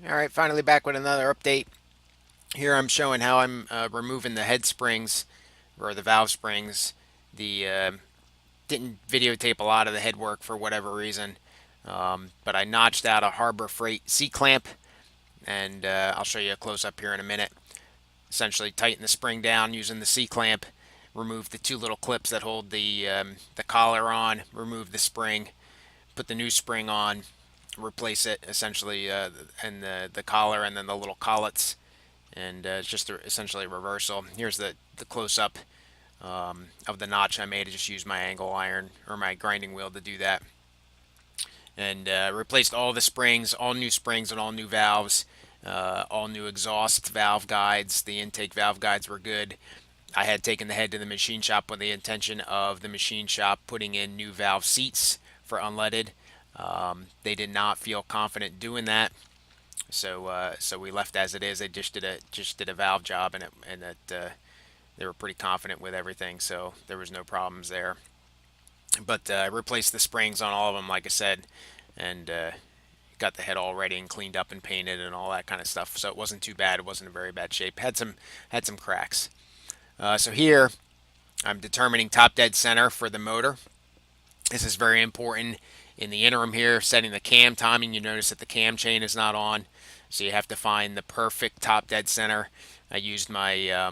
All right, finally back with another update. Here I'm showing how I'm removing the head springs or the valve springs. The Didn't videotape a lot of the head work for whatever reason, but I notched out a Harbor Freight C-clamp, and I'll show you a close-up here in a minute. Essentially tighten the spring down using the C-clamp, remove the two little clips that hold the collar on, remove the spring, put the new spring on, replace it essentially, and the collar and then the little collets, and it's just essentially a reversal. Here's the close up of the notch I made. I just used my angle iron or my grinding wheel to do that, and replaced all the springs, all new springs and all new valves, all new exhaust valve guides. The intake valve guides were good. I had taken the head to the machine shop with the intention of the machine shop putting in new valve seats for unleaded. They did not feel confident doing that, so we left as it is. They just did a valve job, and they were pretty confident with everything, so there was no problems there. But I replaced the springs on all of them, like I said, and got the head all ready and cleaned up and painted and all that kind of stuff. So it wasn't too bad. It wasn't in very bad shape. Had some cracks. So here I'm determining top dead center for the motor. This is very important in the interim here, setting the cam timing. You notice that the cam chain is not on, so you have to find the perfect top dead center. I used my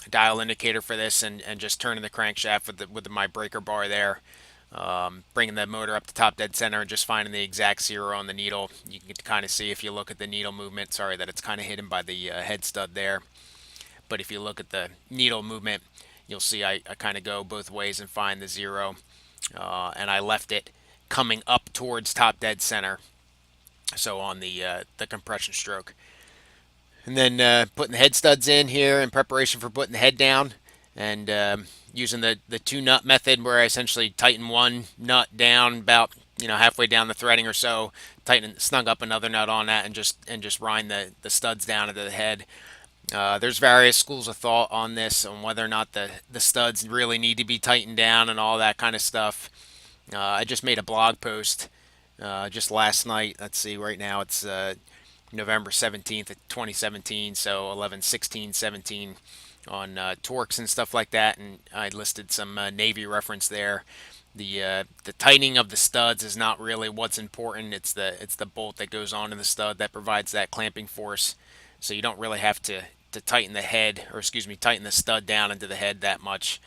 dial indicator for this, and just turning the crankshaft with my breaker bar there, bringing the motor up to top dead center and just finding the exact zero on the needle. You can kind of see if you look at the needle movement. Sorry that it's kind of hidden by the head stud there, but if you look at the needle movement, you'll see I kind of go both ways and find the zero, and I left it coming up towards top dead center, so on the compression stroke. And then putting the head studs in here in preparation for putting the head down, and using the two nut method, where I essentially tighten one nut down about halfway down the threading or so, snug up another nut on that, and just grind the studs down into the head. There's various schools of thought on this, on whether or not the studs really need to be tightened down and all that kind of stuff. I just made a blog post just last night. Let's see, right now it's November 17th, 2017, so 11/16/17, on torques and stuff like that, and I listed some Navy reference there. The tightening of the studs is not really what's important. It's the bolt that goes onto the stud that provides that clamping force. So you don't really have to tighten the head, or excuse me, tighten the stud down into the head that much.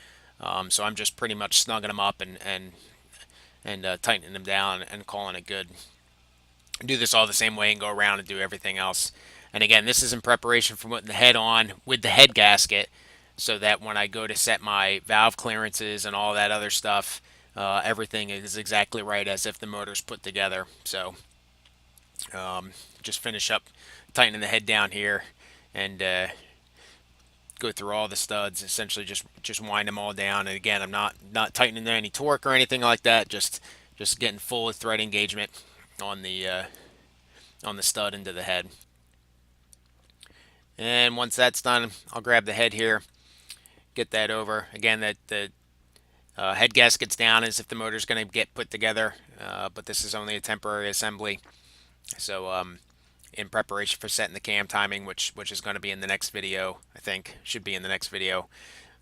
So I'm just pretty much snugging them up and tightening them down and calling it good. Do this all the same way and go around and do everything else. And again, this is in preparation for putting the head on with the head gasket, so that when I go to set my valve clearances and all that other stuff, everything is exactly right as if the motor's put together. So just finish up tightening the head down here, and go through all the studs. Essentially, just wind them all down. And again, I'm not tightening any torque or anything like that. Just getting full thread engagement on the stud into the head. And once that's done, I'll grab the head here, get that over. Again, that the head gasket's down as if the motor's going to get put together, but this is only a temporary assembly. So in preparation for setting the cam timing, which is going to be in the next video, I think should be in the next video.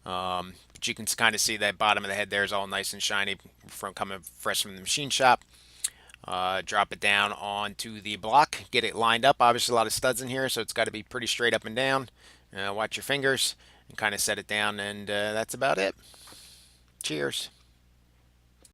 But you can kind of see that bottom of the head there is all nice and shiny from coming fresh from the machine shop. Drop it down onto the block, get it lined up. Obviously a lot of studs in here, so it's got to be pretty straight up and down. Watch your fingers and kind of set it down, and that's about it. Cheers.